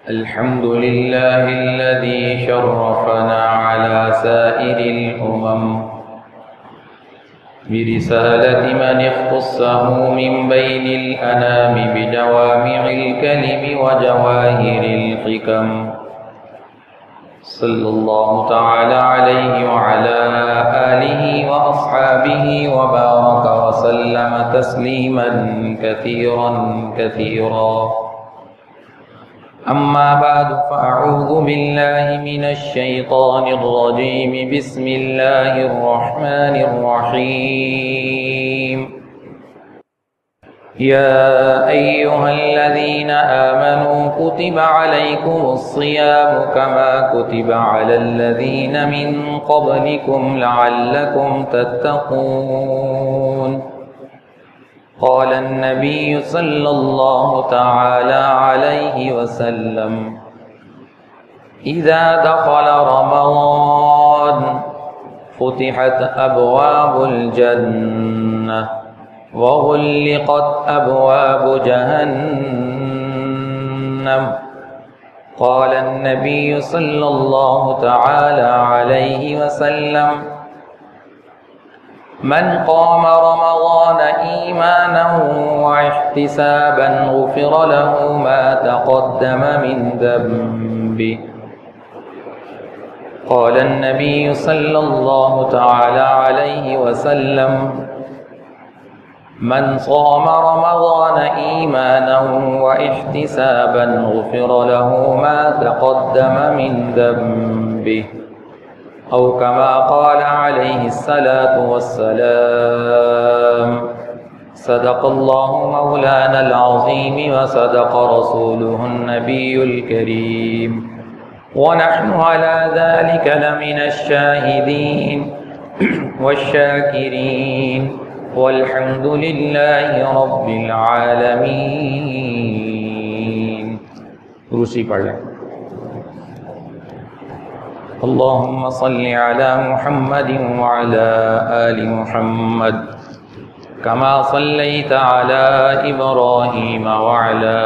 الحمد لله الذي شرفنا على سائر الأمم برسالة من اختصه من بين الأنام بجوامع الكلم وجواهر الحكم صلى الله تعالى عليه وعلى آله وأصحابه وبارك وسلم تسليما كثيرا كثيرا. أما بعد فأعوذ بالله من الشيطان الرجيم. بسم الله الرحمن الرحيم. يا أيها الذين آمنوا كتب عليكم الصيام كما كتب على الذين من قبلكم لعلكم تتقون. قال النبي صلى الله تعالى عليه وسلم: إذا دخل رمضان فتحت أبواب الجنة وغلقت أبواب جهنم. قال النبي صلى الله تعالى عليه وسلم: من قام رمضان إيمانا واحتسابا غفر له ما تقدم من ذنبه. قال النبي صلى الله تعالى عليه وسلم: من صام رمضان إيمانا واحتسابا غفر له ما تقدم من ذنبه، أو كما قال عليه الصلاة والسلام. صدق الله مولانا العظيم وصدق رسوله النبي الكريم، ونحن على ذلك لمن الشاهدين والشاكرين، والحمد لله رب العالمين. روسی پڑھ لیں. اللهم صل على محمد وعلى آل محمد كما صليت على إبراهيم وعلى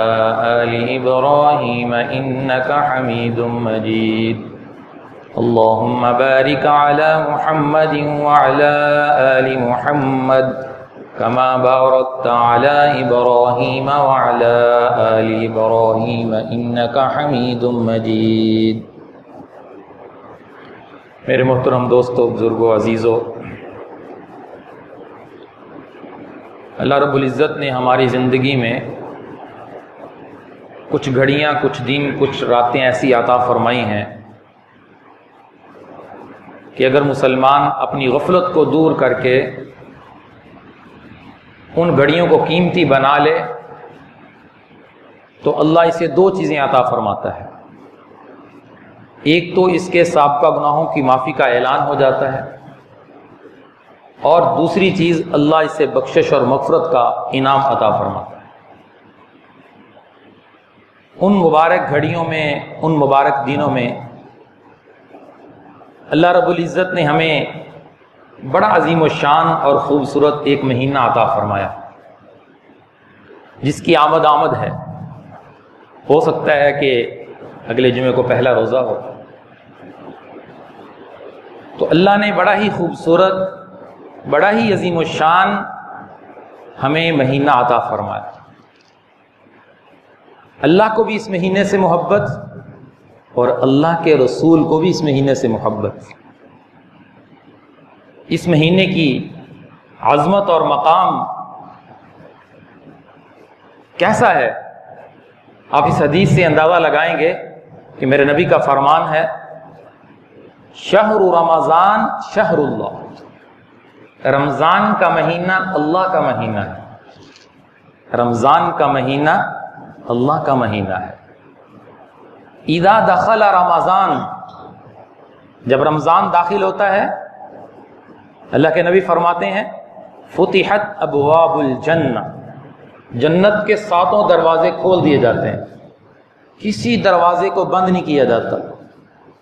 آل إبراهيم إنك حميد مجيد. اللهم بارك على محمد وعلى آل محمد كما باركت على إبراهيم وعلى آل إبراهيم إنك حميد مجيد. میرے محترم دوستو، بزرگوں، عزیزوں، اللہ رب العزت نے ہماری زندگی میں کچھ گھڑیاں، کچھ دن، کچھ راتیں ایسی عطا فرمائی ہیں کہ اگر مسلمان اپنی غفلت کو دور کر کے ان گھڑیوں کو قیمتی بنا لے تو اللہ اسے دو چیزیں عطا فرماتا ہے. ایک تو اس کے سابقہ گناہوں کی معافی کا اعلان ہو جاتا ہے، اور دوسری چیز اللہ اس سے بخشش اور مغفرت کا انعام عطا فرماتا ہے. ان مبارک گھڑیوں میں، ان مبارک دنوں میں اللہ رب العزت نے ہمیں بڑا عظیم الشان اور خوبصورت ایک مہینہ عطا فرمایا جس کی آمد ہے. ہو سکتا ہے کہ اگلے جمعے کو پہلا روزہ ہو. تو اللہ نے بڑا ہی خوبصورت، بڑا ہی عظیم الشان ہمیں مہینہ عطا فرمایا. اللہ کو بھی اس مہینے سے محبت اور اللہ کے رسول کو بھی اس مہینے سے محبت. اس مہینے کی عظمت اور مقام کیسا ہے آپ اس حدیث سے اندازہ لگائیں گے کہ میرے نبی کا فرمان ہے: شہر رمضان شہر اللہ. رمضان کا مہینہ اللہ کا مہینہ ہے. رمضان کا مہینہ اللہ کا مہینہ ہے. اذا دخل رمضان، جب رمضان داخل ہوتا ہے اللہ کے نبی فرماتے ہیں: فتحت ابواب الجنہ، جنت کے 7 دروازے کھول دیے جاتے ہیں، کسی دروازے کو بند نہیں کیا جاتا.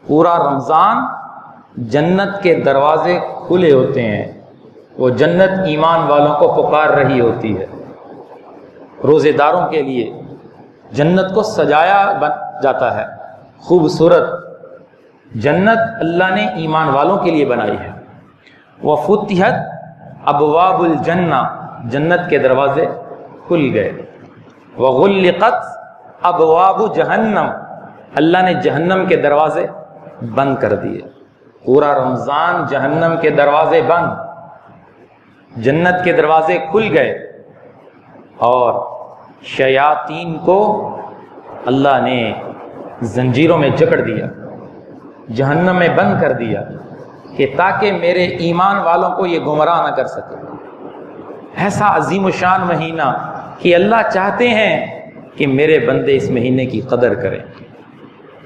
پورا رمضان جنت کے دروازے کھلے ہوتے ہیں، وہ جنت ایمان والوں کو پکار رہی ہوتی ہے. روزے داروں کے لیے جنت کو سجایا جاتا ہے. خوبصورت جنت اللہ نے ایمان والوں کے لیے بنائی ہے. وفتحت ابواب الجنہ، جنت کے دروازے کھل گئے. وغلقت ابواب جہنم، اللہ نے جہنم کے دروازے بند کر دیے. پورا رمضان جہنم کے دروازے بند، جنت کے دروازے کھل گئے، اور شیاطین کو اللہ نے زنجیروں میں جکڑ دیا، جہنم میں بند کر دیا، کہ تاکہ میرے ایمان والوں کو یہ گمراہ نہ کر سکے. ایسا عظیم الشان مہینہ کہ اللہ چاہتے ہیں کہ میرے بندے اس مہینے کی قدر کریں،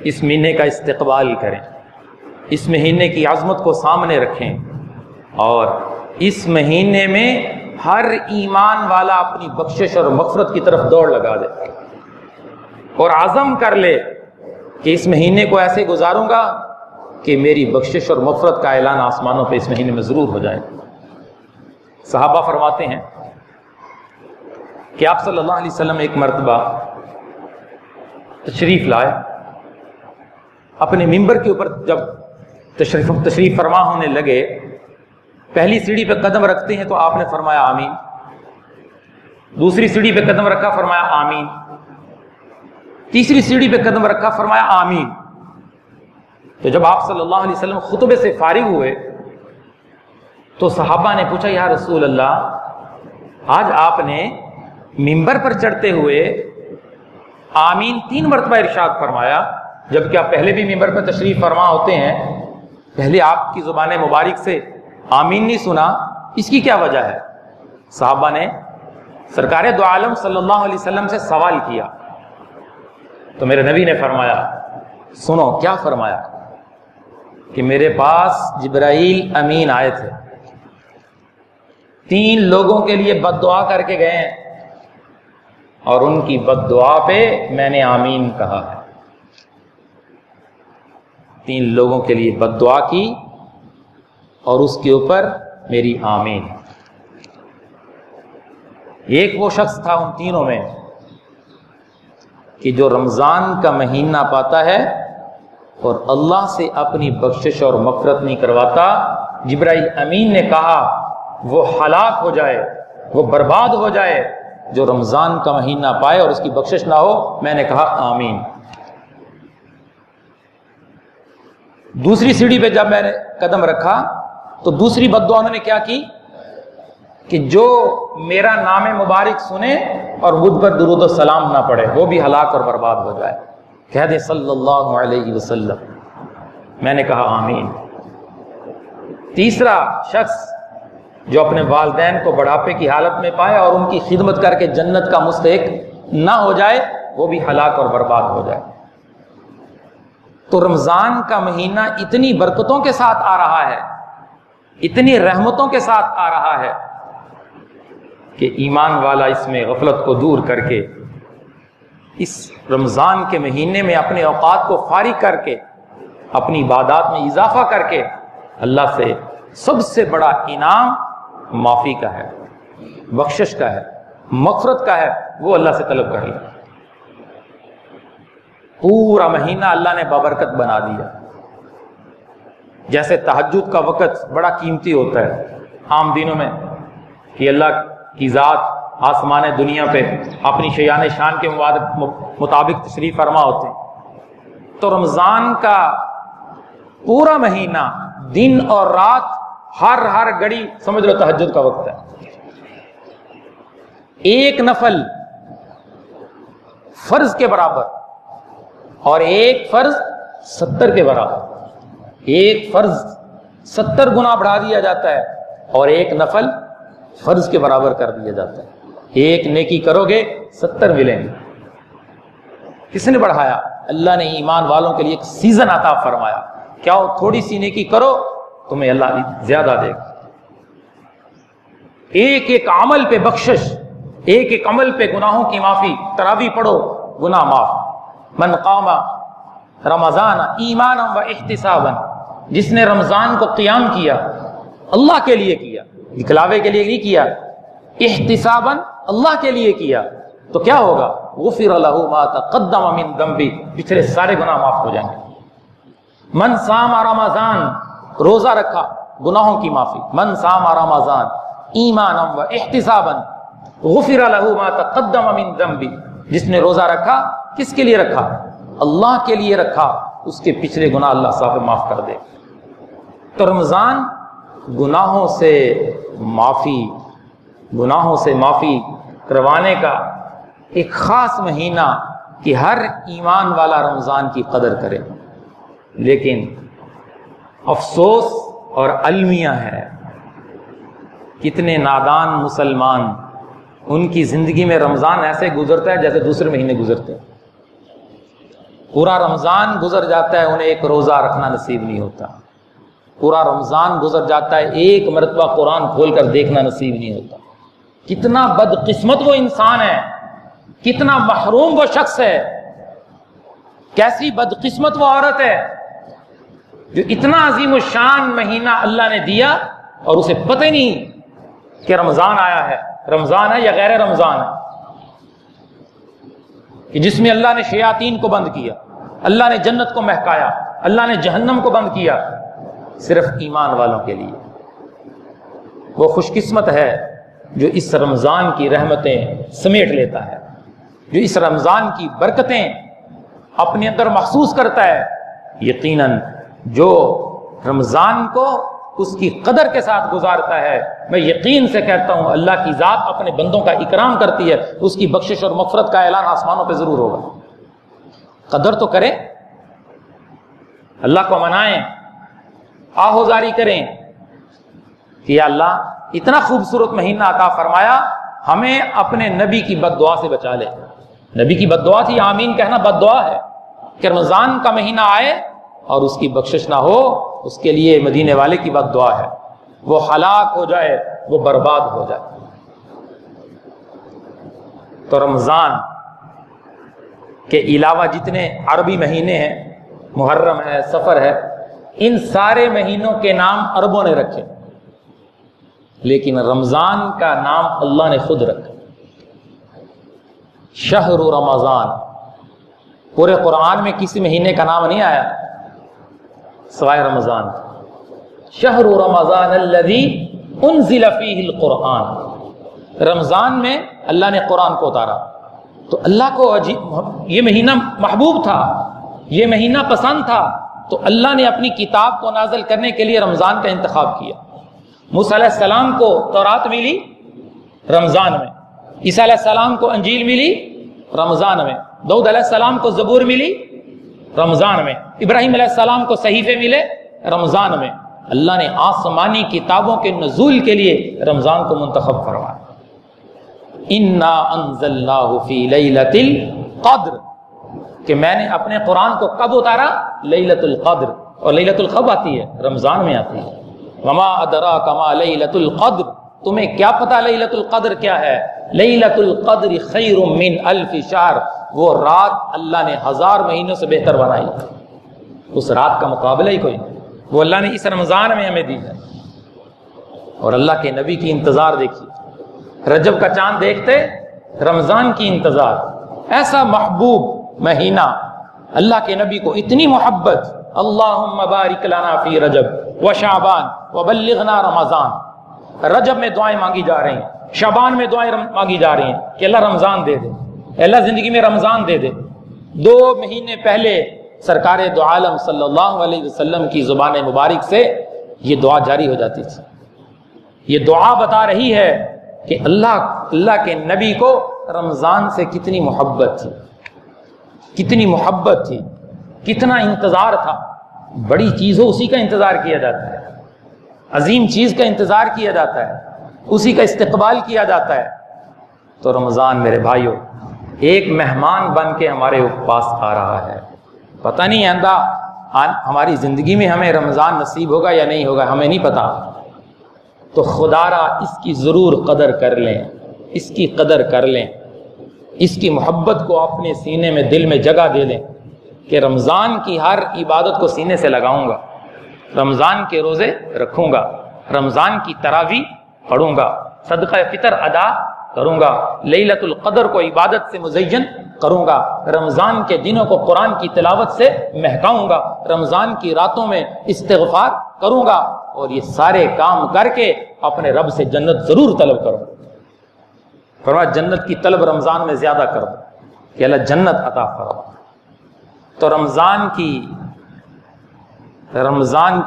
اس مہینے کا استقبال کریں، اس مہینے کی عظمت کو سامنے رکھیں، اور اس مہینے میں ہر ایمان والا اپنی بخشش اور مغفرت کی طرف دوڑ لگا دے اور عزم کر لے کہ اس مہینے کو ایسے گزاروں گا کہ میری بخشش اور مغفرت کا اعلان آسمانوں پہ اس مہینے میں ضرور ہو جائے. صحابہ فرماتے ہیں کہ آپ صلی اللہ علیہ وسلم ایک مرتبہ تشریف لائے، اپنے ممبر کے اوپر جب تشریف فرما ہونے لگے، پہلی سیڑھی پہ قدم رکھتے ہیں تو آپ نے فرمایا آمین، دوسری سیڑھی پہ قدم رکھا فرمایا آمین، تیسری سیڑھی پہ قدم رکھا فرمایا آمین. تو جب آپ صلی اللہ علیہ وسلم خطبے سے فارغ ہوئے تو صحابہ نے پوچھا یا رسول اللہ، آج آپ نے ممبر پر چڑھتے ہوئے آمین 3 مرتبہ ارشاد فرمایا، جبکہ آپ پہلے بھی ممبر پر تشریف فرما ہوتے ہیں، پہلے آپ کی زبان مبارک سے آمین نہیں سنا، اس کی کیا وجہ ہے؟ صحابہ نے سرکار دو عالم صلی اللہ علیہ وسلم سے سوال کیا تو میرے نبی نے فرمایا، سنو کیا فرمایا، کہ میرے پاس جبرائیل امین آئے تھے، 3 لوگوں کے لیے بد دعا کر کے گئے ہیں، اور ان کی بد دعا پہ میں نے آمین کہا ہے. 3 لوگوں کے لیے بد دعا کی اور اس کے اوپر میری آمین. ایک وہ شخص تھا ان تینوں میں کہ جو رمضان کا مہینہ پاتا ہے اور اللہ سے اپنی بخشش اور مغفرت نہیں کرواتا. جبرائیل امین نے کہا وہ ہلاک ہو جائے، وہ برباد ہو جائے جو رمضان کا مہینہ پائے اور اس کی بخشش نہ ہو. میں نے کہا آمین. دوسری سیڑھی پہ جب میں نے قدم رکھا تو دوسری بد دعا انہوں نے کیا کی کہ جو میرا نام مبارک سنے اور مجھ پر درود و سلام نہ پڑھے وہ بھی ہلاک اور برباد ہو جائے. کہہ دے صلی اللہ علیہ وسلم. میں نے کہا آمین. تیسرا شخص جو اپنے والدین کو بڑھاپے کی حالت میں پائے اور ان کی خدمت کر کے جنت کا مستحق نہ ہو جائے وہ بھی ہلاک اور برباد ہو جائے. تو رمضان کا مہینہ اتنی برکتوں کے ساتھ آ رہا ہے، اتنی رحمتوں کے ساتھ آ رہا ہے کہ ایمان والا اس میں غفلت کو دور کر کے اس رمضان کے مہینے میں اپنے اوقات کو فارغ کر کے اپنی عبادات میں اضافہ کر کے اللہ سے سب سے بڑا انعام معافی کا ہے، بخشش کا ہے، مغفرت کا ہے، وہ اللہ سے طلب کر لے. پورا مہینہ اللہ نے بابرکت بنا دیا. جیسے تہجد کا وقت بڑا قیمتی ہوتا ہے عام دنوں میں کہ اللہ کی ذات آسمان دنیا پہ اپنی شیان شان کے مطابق تشریف فرما ہوتے ہیں، تو رمضان کا پورا مہینہ دن اور رات ہر گھڑی سمجھ لو تہجد کا وقت ہے. ایک نفل فرض کے برابر اور ایک فرض 70 کے برابر. ایک فرض 70 گنا بڑھا دیا جاتا ہے اور ایک نفل فرض کے برابر کر دیا جاتا ہے. ایک نیکی کرو گے 70 ملیں گے. کس نے بڑھایا؟ اللہ نے ایمان والوں کے لیے ایک سیزن عطا فرمایا. کیا ہو تھوڑی سی نیکی کرو تمہیں اللہ زیادہ دے گا. ایک ایک عمل پہ بخشش، ایک ایک عمل پہ گناہوں کی معافی. تراویح پڑھو گناہ معاف. من قام رمضان ایمانا و احتسابا، جس نے رمضان کو قیام کیا اللہ کے لیے کیا، دکھلاوے کے لیے نہیں کیا، احتسابا اللہ کے لیے کیا، تو کیا ہوگا؟ غفر لہ ما تقدم من ذنبہ، پچھلے سارے گناہ معاف ہو جائیں گے۔ من صام رمضان، روزہ رکھا گناہوں کی معافی، من صام رمضان ایمانا و احتسابا غفر لہ ما تقدم من ذنبہ، جس نے روزہ رکھا کس کے لیے رکھا؟ اللہ کے لیے رکھا، اس کے پچھلے گناہ اللہ صاحب معاف کر دے۔ تو رمضان گناہوں سے معافی کروانے کا ایک خاص مہینہ کہ ہر ایمان والا رمضان کی قدر کرے۔ لیکن افسوس اور المیہ ہے، کتنے نادان مسلمان، ان کی زندگی میں رمضان ایسے گزرتا ہے جیسے دوسرے مہینے گزرتے ہیں۔ پورا رمضان گزر جاتا ہے، انہیں ایک روزہ رکھنا نصیب نہیں ہوتا۔ پورا رمضان گزر جاتا ہے، ایک مرتبہ قرآن کھول کر دیکھنا نصیب نہیں ہوتا۔ کتنا بدقسمت وہ انسان ہے، کتنا محروم وہ شخص ہے، کیسی بدقسمت وہ عورت ہے جو اتنا عظیم الشان مہینہ اللہ نے دیا اور اسے پتہ ہی نہیں کہ رمضان آیا ہے، رمضان ہے یا غیر رمضان ہے، کہ جس میں اللہ نے شیاطین کو بند کیا، اللہ نے جنت کو مہکایا، اللہ نے جہنم کو بند کیا، صرف ایمان والوں کے لیے۔ وہ خوش قسمت ہے جو اس رمضان کی رحمتیں سمیٹ لیتا ہے، جو اس رمضان کی برکتیں اپنے اندر محسوس کرتا ہے۔ یقیناً جو رمضان کو اس کی قدر کے ساتھ گزارتا ہے، میں یقین سے کہتا ہوں اللہ کی ذات اپنے بندوں کا اکرام کرتی ہے، اس کی بخشش اور مغفرت کا اعلان آسمانوں پہ ضرور ہوگا۔ قدر تو کریں، اللہ کو منائیں، آہوزاری کریں کہ یا اللہ اتنا خوبصورت مہینہ عطا فرمایا، ہمیں اپنے نبی کی بد دعا سے بچا لے۔ نبی کی بد دعا تھی، آمین کہنا بد دعا ہے کہ رمضان کا مہینہ آئے اور اس کی بخشش نہ ہو، اس کے لیے مدینے والے کی بد دعا ہے، وہ ہلاک ہو جائے، وہ برباد ہو جائے۔ تو رمضان کے علاوہ جتنے عربی مہینے ہیں، محرم ہے، سفر ہے، ان سارے مہینوں کے نام عربوں نے رکھے، لیکن رمضان کا نام اللہ نے خود رکھا۔ شہر رمضان، پورے قرآن میں کسی مہینے کا نام نہیں آیا سوائے رمضان۔ شہر رمضان الذی انزل فیہ القرآن، رمضان میں اللہ نے قرآن کو اتارا، تو اللہ کو یہ مہینہ محبوب تھا، یہ مہینہ پسند تھا، تو اللہ نے اپنی کتاب کو نازل کرنے کے لیے رمضان کا انتخاب کیا۔ موسیٰ علیہ السلام کو تورات ملی رمضان میں، عیسیٰ علیہ السلام کو انجیل ملی رمضان میں، داؤد علیہ السلام کو زبور ملی رمضان میں، ابراہیم علیہ السلام کو صحیفے ملے رمضان میں۔ اللہ نے آسمانی کتابوں کے نزول کے لیے رمضان کو منتخب فرمایا۔ انا انزلناہ فی لیلۃ القدر، کہ میں نے اپنے قرآن کو کب اتارا؟ لیلۃ القدر، اور لیلۃ القدر آتی ہے رمضان میں آتی ہے۔ وما ادراک ما لیلۃ القدر، تمہیں کیا پتا لیلۃ القدر کیا ہے؟ لیلۃ القدر خیر من الف شہر، وہ رات اللہ نے 1000 مہینوں سے بہتر بنائی، اس رات کا مقابلہ ہی کوئی نہیں، وہ اللہ نے اس رمضان میں ہمیں دی ہے۔ اور اللہ کے نبی کی انتظار دیکھیے، رجب کا چاند دیکھتے رمضان کی انتظار، ایسا محبوب مہینہ، اللہ کے نبی کو اتنی محبت، اللہم بارک لنا فی رجب و شعبان وبلغنا رمضان۔ رجب میں دعائیں مانگی جا رہی ہیں، شعبان میں دعائیں مانگی جا رہی ہیں کہ اللہ رمضان دے دے، اللہ زندگی میں رمضان دے دے۔ 2 مہینے پہلے سرکار دو عالم صلی اللہ علیہ وسلم کی زبان مبارک سے یہ دعا جاری ہو جاتی تھی۔ یہ دعا بتا رہی ہے کہ اللہ کے نبی کو رمضان سے کتنی محبت تھی، کتنی محبت تھی، کتنا انتظار تھا۔ بڑی چیز ہو اسی کا انتظار کیا جاتا ہے، عظیم چیز کا انتظار کیا جاتا ہے، اسی کا استقبال کیا جاتا ہے۔ تو رمضان میرے بھائیو ایک مہمان بن کے ہمارے پاس آ رہا ہے، پتہ نہیں آئندہ ہماری زندگی میں ہمیں رمضان نصیب ہوگا یا نہیں ہوگا، ہمیں نہیں پتا۔ تو خدا را اس کی ضرور قدر کر لیں، اس کی قدر کر لیں، اس کی محبت کو اپنے سینے میں، دل میں جگہ دے لیں کہ رمضان کی ہر عبادت کو سینے سے لگاؤں گا، رمضان کے روزے رکھوں گا، رمضان کی تراویح پڑھوں گا، صدقہ فطر ادا کروں گا، لیلۃ القدر کو عبادت سے مزین کروں گا، رمضان کے دنوں کو قرآن کی تلاوت سے مہکاؤں گا، رمضان کی راتوں میں استغفار کروں گا، اور یہ سارے کام کر کے اپنے رب سے جنت ضرور طلب کروں گا۔ فرمایا جنت کی طلب رمضان میں زیادہ کرو کہ اللہ جنت عطا فرما۔ تو رمضان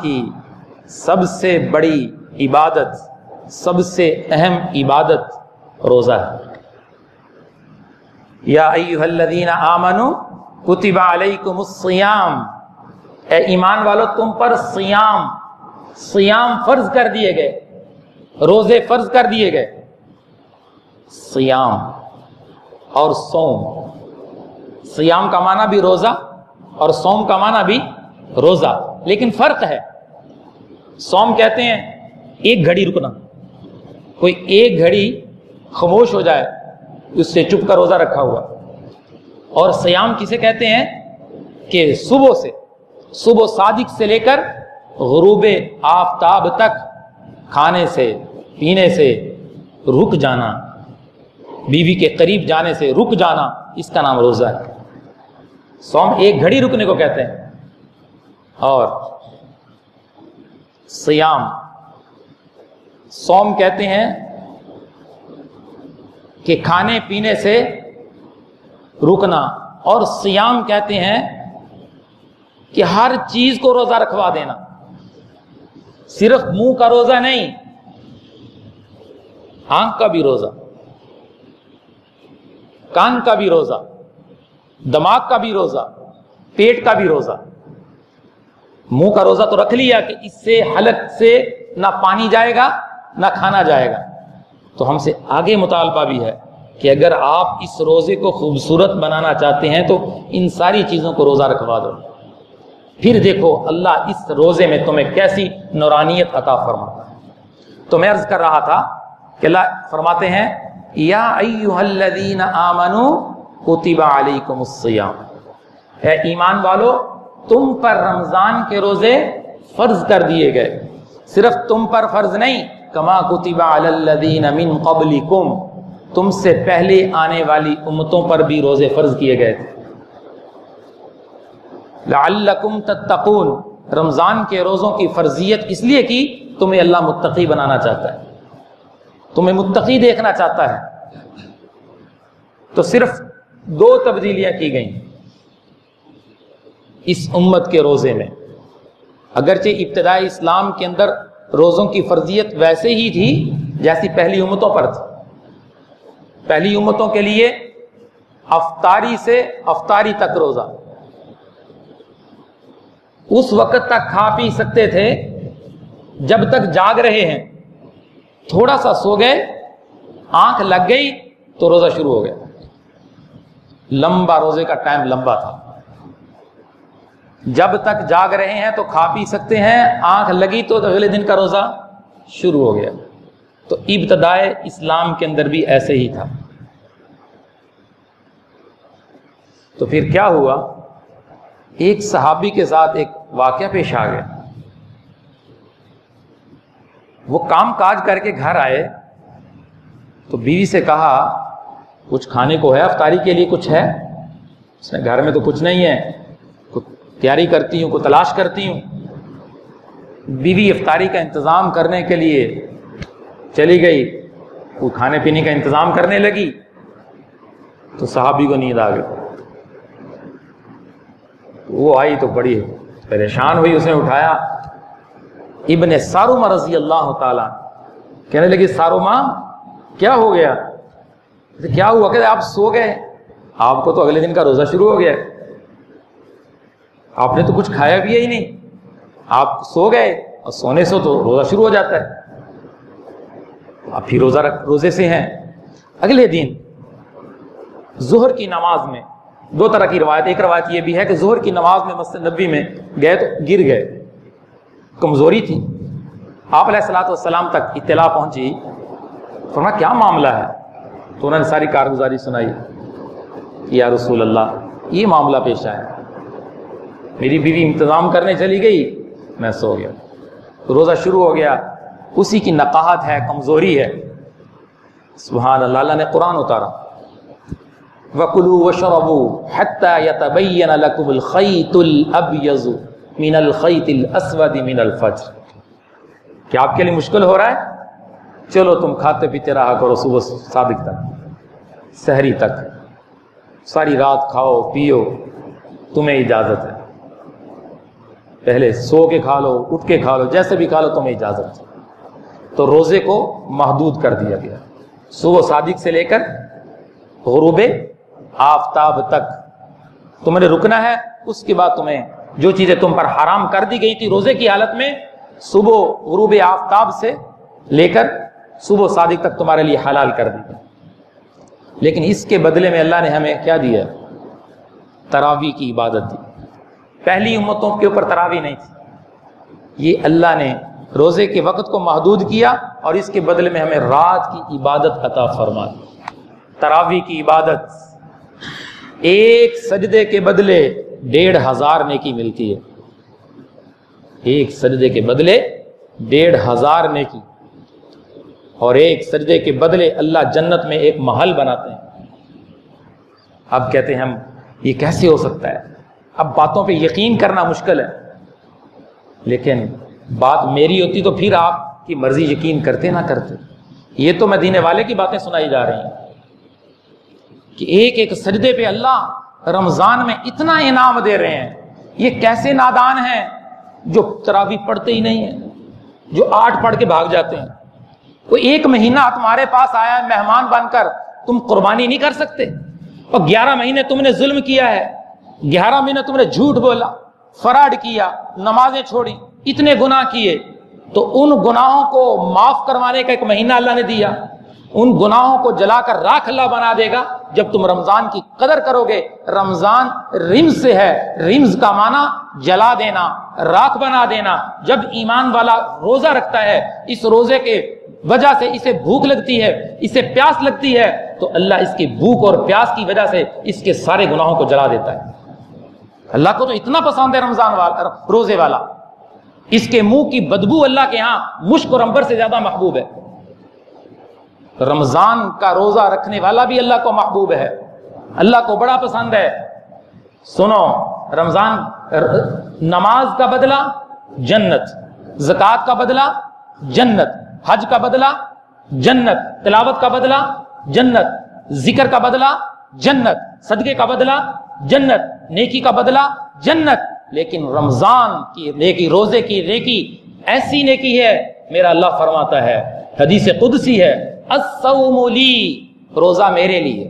کی سب سے بڑی عبادت، سب سے اہم عبادت روزہ ہے۔ یا ایھا الذین آمنوا کتب علیکم الصیام، اے ایمان والو تم پر سیام فرض کر دیے گئے، روزے فرض کر دیے گئے۔ سیام اور صوم، سیام کا معنی بھی روزہ اور صوم کا معنی بھی روزہ، لیکن فرق ہے۔ صوم کہتے ہیں ایک گھڑی رکنا، کوئی ایک گھڑی خاموش ہو جائے اس سے چپ کا روزہ رکھا ہوا، اور سیام کسے کہتے ہیں کہ صبح صادق سے لے کر غروب آفتاب تک کھانے سے پینے سے رک جانا، بیوی کے قریب جانے سے رک جانا، اس کا نام روزہ ہے۔ صوم ایک گھڑی رکنے کو کہتے ہیں، اور صوم کہتے ہیں کہ کھانے پینے سے رکنا، اور سیام کہتے ہیں کہ ہر چیز کو روزہ رکھوا دینا، صرف منہ کا روزہ نہیں، آنکھ کا بھی روزہ، کان کا بھی روزہ، دماغ کا بھی روزہ، پیٹ کا بھی روزہ۔ منہ کا روزہ تو رکھ لیا کہ اس سے حلق سے نہ پانی جائے گا نہ کھانا جائے گا، تو ہم سے آگے مطالبہ بھی ہے کہ اگر آپ اس روزے کو خوبصورت بنانا چاہتے ہیں تو ان ساری چیزوں کو روزہ رکھوا دو، پھر دیکھو اللہ اس روزے میں تمہیں کیسی نورانیت عطا فرماتا ہے۔ تو میں عرض کر رہا تھا کہ اللہ فرماتے ہیں یا ایھا الذین آمنوا کتب علیکم الصیام، اے ایمان والو تم پر رمضان کے روزے فرض کر دیے گئے، صرف تم پر فرض نہیں، کما کتب علی الذین من قبلکم، تم سے پہلے آنے والی امتوں پر بھی روزے فرض کیے گئے تھے۔ لعلکم تتقون، رمضان کے روزوں کی فرضیت اس لیے کی تمہیں اللہ متقی بنانا چاہتا ہے، تمہیں متقی دیکھنا چاہتا ہے۔ تو صرف 2 تبدیلیاں کی گئیں اس امت کے روزے میں، اگرچہ ابتدائی اسلام کے اندر روزوں کی فرضیت ویسے ہی تھی جیسی پہلی امتوں پر تھی۔ پہلی امتوں کے لیے افطاری سے افطاری تک روزہ، اس وقت تک کھا پی سکتے تھے جب تک جاگ رہے ہیں، تھوڑا سا سو گئے، آنکھ لگ گئی تو روزہ شروع ہو گیا۔ لمبا روزے کا ٹائم لمبا تھا، جب تک جاگ رہے ہیں تو کھا پی سکتے ہیں، آنکھ لگی تو اگلے دن کا روزہ شروع ہو گیا۔ تو ابتدائے اسلام کے اندر بھی ایسے ہی تھا۔ تو پھر کیا ہوا، ایک صحابی کے ساتھ ایک واقعہ پیش آ گیا۔ وہ کام کاج کر کے گھر آئے تو بیوی سے کہا کچھ کھانے کو ہے، افطاری کے لیے کچھ ہے؟ اس نے گھر میں تو کچھ نہیں ہے، تیاری کرتی ہوں، کو تلاش کرتی ہوں۔ بیوی افطاری کا انتظام کرنے کے لیے چلی گئی، وہ کھانے پینے کا انتظام کرنے لگی تو صحابی کو نیند آ گئی۔ وہ آئی تو بڑی پریشان ہوئی، اس نے اٹھایا ابن سارمہ رضی اللہ تعالیٰ، کہنے لگی سارمہ کیا ہو گیا؟ کیا ہوا؟ کہ آپ سو گئے، آپ کو تو اگلے دن کا روزہ شروع ہو گیا، آپ نے تو کچھ کھایا پیا ہی نہیں، آپ سو گئے، اور سونے سے تو روزہ شروع ہو جاتا ہے، آپ پھر روزے سے ہیں۔ اگلے دن ظہر کی نماز میں 2 طرح کی روایت، ایک روایت یہ بھی ہے کہ ظہر کی نماز میں مسجد نبوی میں گئے تو گر گئے، کمزوری تھی، آپ علیہ الصلوۃ والسلام تک اطلاع پہنچی، فرمایا کیا معاملہ ہے؟ تو انہوں نے ساری کارگزاری سنائی، یا رسول اللہ یہ معاملہ پیش آیا، میری بیوی انتظام کرنے چلی گئی، میں سو گیا، روزہ شروع ہو گیا، اسی کی نقاہت ہے، کمزوری ہے۔ سبحان اللہ، اللہ نے قرآن اتارا، وَكُلُوا وَاشْرَبُوا حَتَّى يَتَبَيَّنَ لَكُمُ الْخَيْطُ الْأَبْيَضُ مِنَ الْخَيْطِ الْأَسْوَدِ مِنَ الْفَجْرِ۔ کیا آپ کے لیے مشکل ہو رہا ہے؟ چلو تم کھاتے پیتے رہا کرو صبح صادق تک، سحری تک، ساری رات کھاؤ پیو، تمہیں اجازت ہے، پہلے سو کے کھا لو، اٹھ کے کھا لو، جیسے بھی کھا لو، تمہیں اجازت ہے۔ تو روزے کو محدود کر دیا گیا، صبح صادق سے لے کر غروب آفتاب تک تم نے رکنا ہے۔ اس کے بعد تمہیں جو چیزیں تم پر حرام کر دی گئی تھی روزے کی حالت میں، صبح غروب آفتاب سے لے کر صبح صادق تک تمہارے لیے حلال کر دی گئی۔ لیکن اس کے بدلے میں اللہ نے ہمیں کیا دیا؟ تراویح کی عبادت دی۔ پہلی امتوں کے اوپر تراویح نہیں تھی، یہ اللہ نے روزے کے وقت کو محدود کیا اور اس کے بدلے میں ہمیں رات کی عبادت عطا فرما دی۔ تراویح کی عبادت، ایک سجدے کے بدلے 1500 نیکی ملتی ہے، ایک سجدے کے بدلے 1500 نیکی، اور ایک سجدے کے بدلے اللہ جنت میں ایک محل بناتے ہیں۔ اب کہتے ہیں ہم یہ کیسے ہو سکتا ہے؟ اب باتوں پہ یقین کرنا مشکل ہے، لیکن بات میری ہوتی تو پھر آپ کی مرضی یقین کرتے نہ کرتے۔ یہ تو مدینے والے کی باتیں سنائی جا رہی ہیں کہ ایک ایک سجدے پہ اللہ رمضان میں اتنا انعام دے رہے ہیں۔ یہ کیسے نادان ہیں جو تراویح پڑھتے ہی نہیں ہیں، جو 8 پڑھ کے بھاگ جاتے ہیں۔ کوئی ایک مہینہ تمہارے پاس آیا ہے مہمان بن کر، تم قربانی نہیں کر سکتے؟ اور 11 مہینے تم نے ظلم کیا ہے، 11 مہینے تم نے جھوٹ بولا، فراڈ کیا، نمازیں چھوڑی، اتنے گناہ کیے، تو ان گناہوں کو معاف کروانے کا ایک مہینہ اللہ نے دیا۔ ان گناہوں کو جلا کر راکھ اللہ بنا دے گا جب تم رمضان کی قدر کرو گے۔ رمضان رمز سے ہے، رمز کا معنی جلا دینا، راکھ بنا دینا۔ جب ایمان والا روزہ رکھتا ہے، اس روزے کے وجہ سے اسے بھوک لگتی ہے، اسے پیاس لگتی ہے، تو اللہ اس کی بھوک اور پیاس کی وجہ سے اس کے سارے گناہوں کو جلا دیتا ہے۔ اللہ کو تو اتنا پسند ہے رمضان والا روزے والا، اس کے منہ کی بدبو اللہ کے ہاں مشک اور عنبر سے زیادہ محبوب ہے۔ رمضان کا روزہ رکھنے والا بھی اللہ کو محبوب ہے، اللہ کو بڑا پسند ہے۔ سنو، رمضان نماز کا بدلہ جنت، زکوٰۃ کا بدلہ جنت، حج کا بدلہ جنت، تلاوت کا بدلہ جنت، ذکر کا بدلہ جنت، صدقے کا بدلہ جنت، نیکی کا بدلہ جنت۔ لیکن رمضان کی نیکی، روزے کی نیکی ایسی نیکی ہے، میرا اللہ فرماتا ہے، حدیث قدسی ہے، الصوم لی، روزہ میرے لیے،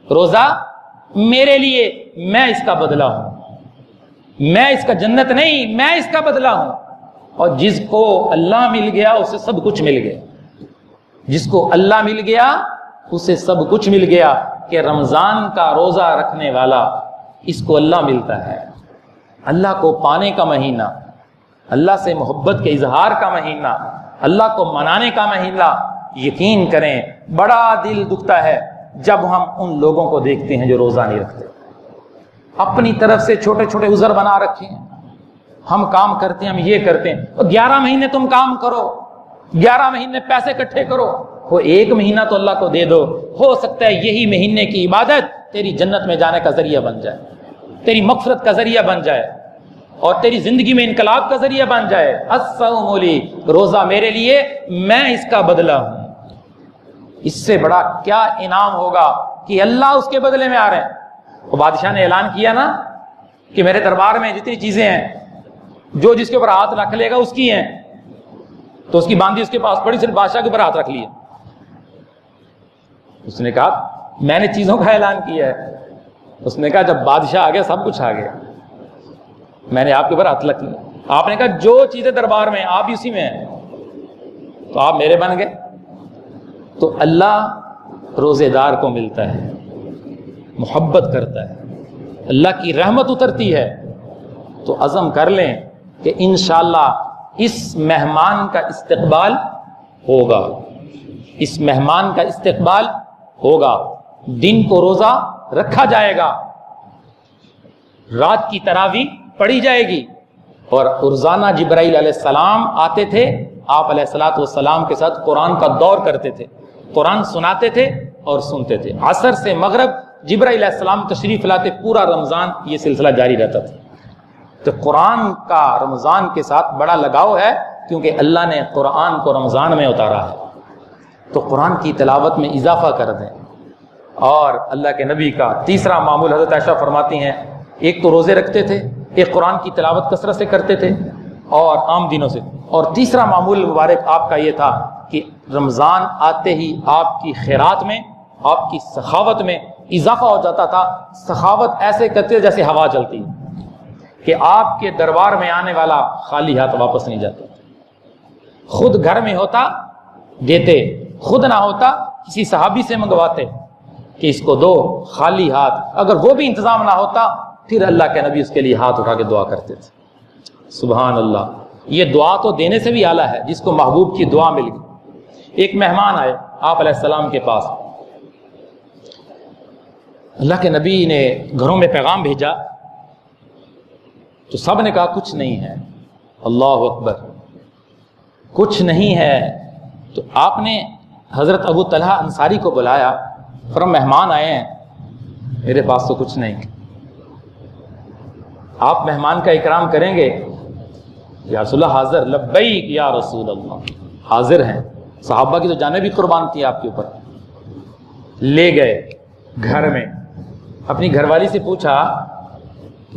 روزہ میرے لیے، میں اس کا بدلہ ہوں، میں اس کا جنت نہیں، میں اس کا بدلہ ہوں۔ اور جس کو اللہ مل گیا اسے سب کچھ مل گیا، جس کو اللہ مل گیا اسے سب کچھ مل گیا، کہ رمضان کا روزہ رکھنے والا اس کو اللہ ملتا ہے۔ اللہ کو پانے کا مہینہ، اللہ سے محبت کے اظہار کا مہینہ، اللہ کو منانے کا مہینہ۔ یقین کریں بڑا دل دکھتا ہے جب ہم ان لوگوں کو دیکھتے ہیں جو روزہ نہیں رکھتے، اپنی طرف سے چھوٹے چھوٹے عذر بنا رکھے ہیں، ہم کام کرتے ہیں، ہم یہ کرتے ہیں۔ اور 11 مہینے تم کام کرو، 11 مہینے پیسے اکٹھے کرو، وہ ایک مہینہ تو اللہ کو دے دو، ہو سکتا ہے یہی مہینے کی عبادت تیری جنت میں جانے کا ذریعہ بن جائے، تیری مغفرت کا ذریعہ بن جائے، اور تیری زندگی میں انقلاب کا ذریعہ بن جائے۔ الصوم لی، روزہ میرے لیے، میں اس کا بدلہ ہوں۔ اس سے بڑا کیا انعام ہوگا کہ اللہ اس کے بدلے میں آ رہے ہیں۔ وہ بادشاہ نے اعلان کیا نا کہ میرے دربار میں جتنی چیزیں ہیں، جو جس کے اوپر ہاتھ رکھ لے گا اس کی ہیں، تو اس کی باندھی اس کے پاس پڑی، صرف بادشاہ کے اوپر ہاتھ رکھ لیا۔ اس نے کہا میں نے چیزوں کا اعلان کیا ہے۔ اس نے کہا جب بادشاہ آ گیا سب کچھ آ گیا، میں نے آپ کے اوپر ہاتھ رکھ لیا۔ آپ نے کہا جو چیزیں دربار میں آپ اسی میں ہیں، تو آپ میرے بن گئے۔ تو اللہ روزے دار کو ملتا ہے، محبت کرتا ہے، اللہ کی رحمت اترتی ہے۔ تو عزم کر لیں کہ انشاءاللہ اس مہمان کا استقبال ہوگا، اس مہمان کا استقبال ہوگا۔ دن کو روزہ رکھا جائے گا، رات کی تراویح پڑھی جائے گی، اور روزانہ جبرائیل علیہ السلام آتے تھے، آپ علیہ السلام کے ساتھ قرآن کا دور کرتے تھے۔ قرآن سناتے تھے اور سنتے تھے. عصر سے مغرب جبرائیل علیہ السلام تشریف لاتے, پورا رمضان یہ سلسلہ جاری رہتا تھا. تو قرآن کا رمضان کے ساتھ بڑا لگاؤ ہے, کیونکہ اللہ نے قرآن کو رمضان میں اتارا ہے. تو قرآن کی تلاوت میں اضافہ کر دیں. اور اللہ کے نبی کا تیسرا معمول, حضرت عائشہ فرماتی ہیں, ایک تو روزے رکھتے تھے, ایک قرآن کی تلاوت کثرت سے کرتے تھے اور عام دنوں سے, اور تیسرا معمول مبارک آپ کا یہ تھا کہ رمضان آتے ہی آپ کی خیرات میں, آپ کی سخاوت میں اضافہ ہو جاتا تھا. سخاوت ایسے کرتے جیسے ہوا چلتی کہ آپ کے دربار میں آنے والا خالی ہاتھ واپس نہیں جاتا. خود گھر میں ہوتا دیتے, خود نہ ہوتا کسی صحابی سے منگواتے کہ اس کو دو, خالی ہاتھ. اگر وہ بھی انتظام نہ ہوتا پھر اللہ کے نبی اس کے لیے ہاتھ اٹھا کے دعا کرتے تھے. سبحان اللہ, یہ دعا تو دینے سے بھی اعلیٰ ہے جس کو محبوب کی دعا مل گئی. ایک مہمان آئے آپ علیہ السلام کے پاس, اللہ کے نبی نے گھروں میں پیغام بھیجا تو سب نے کہا کچھ نہیں ہے. اللہ اکبر, کچھ نہیں ہے. تو آپ نے حضرت ابو طلحہ انصاری کو بلایا, فرمایا مہمان آئے ہیں, میرے پاس تو کچھ نہیں. آپ مہمان کا اکرام کریں گے؟ یا رسول اللہ حاضر. لبیک یا رسول اللہ, حاضر ہیں. صحابہ کی تو جانیں بھی قربان تھی آپ کے اوپر. لے گئے گھر میں, اپنی گھر والی سے پوچھا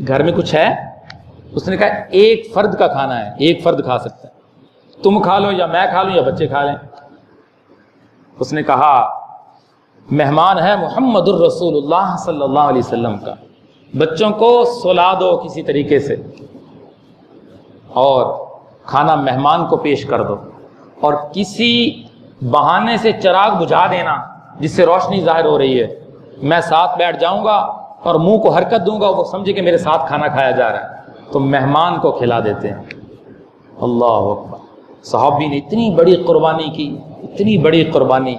گھر میں کچھ ہے؟ اس نے کہا ایک فرد کا کھانا ہے, ایک فرد کھا سکتا ہے, تم کھا لو یا میں کھا لوں یا بچے کھا لیں. اس نے کہا مہمان ہے محمد الرسول اللہ صلی اللہ علیہ وسلم کا, بچوں کو سلا دو کسی طریقے سے اور کھانا مہمان کو پیش کر دو, اور کسی بہانے سے چراغ بجھا دینا جس سے روشنی ظاہر ہو رہی ہے. میں ساتھ بیٹھ جاؤں گا اور منہ کو حرکت دوں گا, وہ سمجھے کہ میرے ساتھ کھانا کھایا جا رہا ہے, تو مہمان کو کھلا دیتے ہیں. اللہ اکبر. صحابی نے اتنی بڑی قربانی کی, اتنی بڑی قربانی.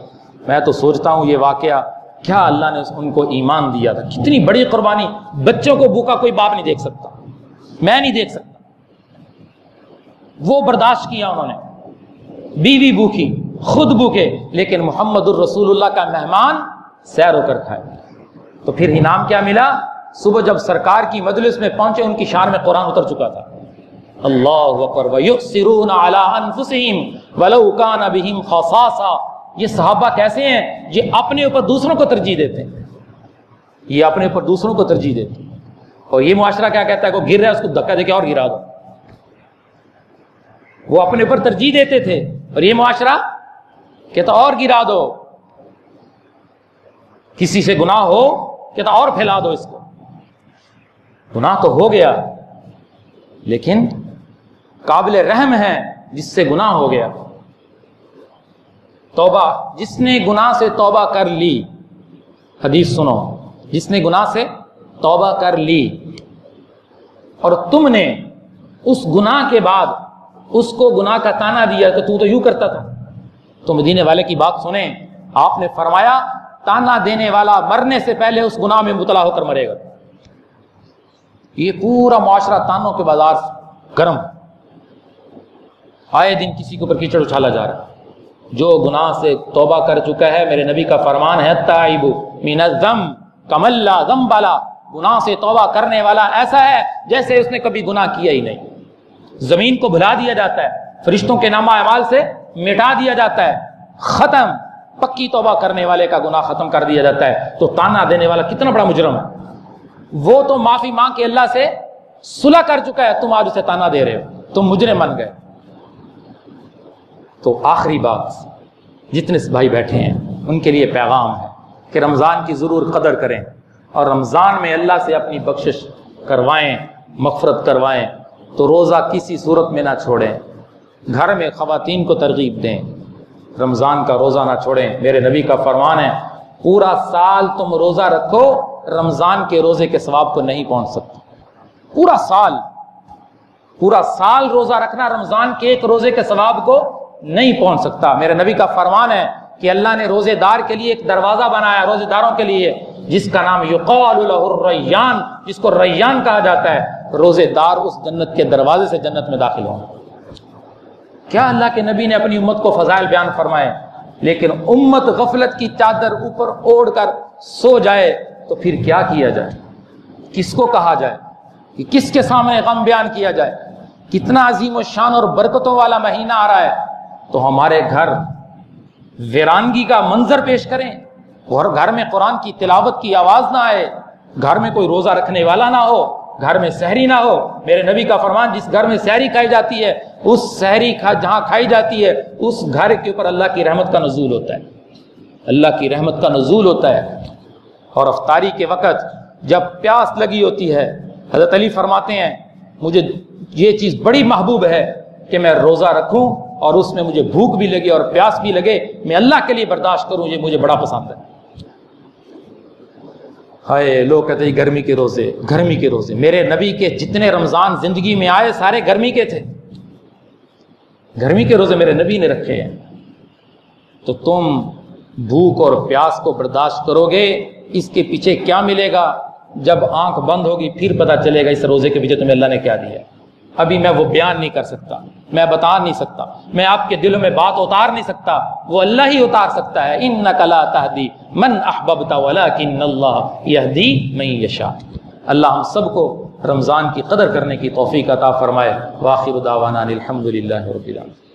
میں تو سوچتا ہوں یہ واقعہ کیا اللہ نے ان کو ایمان دیا تھا, کتنی بڑی قربانی. بچوں کو بھوکا کوئی باپ نہیں دیکھ سکتا, میں نہیں دیکھ سکتا. وہ برداشت کیا انہوں نے, بیوی بھوکی, خود بھوکے, لیکن محمد الرسول اللہ کا مہمان سیر ہو کر کھائے. تو پھر انعام کیا ملا؟ صبح جب سرکار کی مجلس میں پہنچے ان کی شان میں قرآن اتر چکا تھا. اللہ اکبر. وَيُؤْثِرُونَ عَلَىٰ أَنفُسِهِمْ وَلَوْ كَانَ بِهِمْ خَصَاصَةٌ. یہ صحابہ کیسے ہیں؟ یہ اپنے اوپر دوسروں کو ترجیح دیتے ہیں, یہ اپنے اوپر دوسروں کو ترجیح دیتے ہیں. اور یہ معاشرہ کیا کہتا ہے, کوئی گر رہا ہے اس کو دھکا دے کے اور گرا دو. وہ اپنے اوپر ترجیح دیتے تھے, اور یہ معاشرہ کہتا اور گرا دو. کسی سے گناہ ہو کہتا اور پھیلا دو اس کو. گناہ تو ہو گیا, لیکن قابل رحم ہے جس سے گناہ ہو گیا. توبہ, جس نے گناہ سے توبہ کر لی, حدیث سنو, جس نے گناہ سے توبہ کر لی اور تم نے اس گناہ کے بعد اس کو گناہ کا تانا دیا کہ تو یوں کرتا تھا, تو مدینے والے کی بات سنیں. آپ نے فرمایا تانا دینے والا مرنے سے پہلے اس گناہ میں مبتلا ہو کر مرے گا. یہ پورا معاشرہ تانوں کے بازار گرم, آئے دن کسی کے اوپر کیچڑ اچھالا جا رہا. جو گناہ سے توبہ کر چکا ہے, میرے نبی کا فرمان ہے تائب من الذنب کمن لا ذنب له. گناہ سے توبہ کرنے والا ایسا ہے جیسے اس نے کبھی گناہ کیا ہی نہیں. زمین کو بھلا دیا جاتا ہے, فرشتوں کے نامہ اعمال سے مٹا دیا جاتا ہے, ختم. پکی توبہ کرنے والے کا گناہ ختم کر دیا جاتا ہے. تو تانا دینے والا کتنا بڑا مجرم ہے, وہ تو معافی مانگ کے اللہ سے صلح کر چکا ہے, تم آج اسے تانا دے رہے ہو, تم مجرم بن گئے. تو آخری بات, جتنے بھائی بیٹھے ہیں ان کے لیے پیغام ہے کہ رمضان کی ضرور قدر کریں, اور رمضان میں اللہ سے اپنی بخشش کروائیں, مغفرت کروائیں. تو روزہ کسی صورت میں نہ چھوڑیں. گھر میں خواتین کو ترغیب دیں, رمضان کا روزہ نہ چھوڑیں. میرے نبی کا فرمان ہے پورا سال تم روزہ رکھو, رمضان کے روزے کے ثواب کو نہیں پہنچ سکتے. پورا سال روزہ رکھنا رمضان کے ایک روزے کے ثواب کو نہیں پہنچ سکتا. میرے نبی کا فرمان ہے کہ اللہ نے روزے دار کے لیے ایک دروازہ بنایا, روزے داروں کے لیے, جس کا نام یقال له الریان, جس کو ریان کہا جاتا ہے. روزے دار اس جنت کے دروازے سے جنت میں داخل ہوں. کیا اللہ کے نبی نے اپنی امت کو فضائل بیان فرمائے. لیکن امت غفلت کی چادر اوپر اوڑھ کر سو جائے تو پھر کیا کیا جائے؟ کس کو کہا جائے کہ کس کے سامنے غم بیان کیا جائے؟ کتنا عظیم و شان اور برکتوں والا مہینہ آ رہا ہے، تو ہمارے گھر ویرانگی کا منظر پیش کریں اور گھر میں قرآن کی تلاوت کی آواز نہ آئے، گھر میں کوئی روزہ رکھنے والا نہ ہو، گھر میں سحری نہ ہو۔ میرے نبی کا فرمان، جس گھر میں سحری کھائی جاتی ہے، اس سحری جہاں کھائی جاتی ہے اس گھر کے اوپر اللہ کی رحمت کا نزول ہوتا ہے، اللہ کی رحمت کا نزول ہوتا ہے۔ اور افطاری کے وقت جب پیاس لگی ہوتی ہے، حضرت علی فرماتے ہیں مجھے یہ چیز بڑی محبوب ہے کہ میں روزہ رکھوں اور اس میں مجھے بھوک بھی لگے اور پیاس بھی لگے، میں اللہ کے لیے برداشت کروں، یہ مجھے بڑا پسند ہے۔ ہائے، لوگ کہتے ہیں گرمی کے روزے، گرمی کے روزے۔ میرے نبی کے جتنے رمضان زندگی میں آئے سارے گرمی کے تھے، گرمی کے روزے میرے نبی نے رکھے ہیں۔ تو تم بھوک اور پیاس کو برداشت کرو گے، اس کے پیچھے کیا ملے گا؟ جب آنکھ بند ہوگی پھر پتہ چلے گا اس روزے کے پیچھے تمہیں اللہ نے کیا دیا۔ ابھی میں وہ بیان نہیں کر سکتا، میں بتا نہیں سکتا، میں آپ کے دلوں میں بات اتار نہیں سکتا، وہ اللہ ہی اتار سکتا ہے۔ انک لا تہدی من احببت ولکن اللہ یہدی من یشاء۔ اللہ ہم سب کو رمضان کی قدر کرنے کی توفیق عطا فرمائے۔ وآخر دعوانا الحمد للہ رب العالمین۔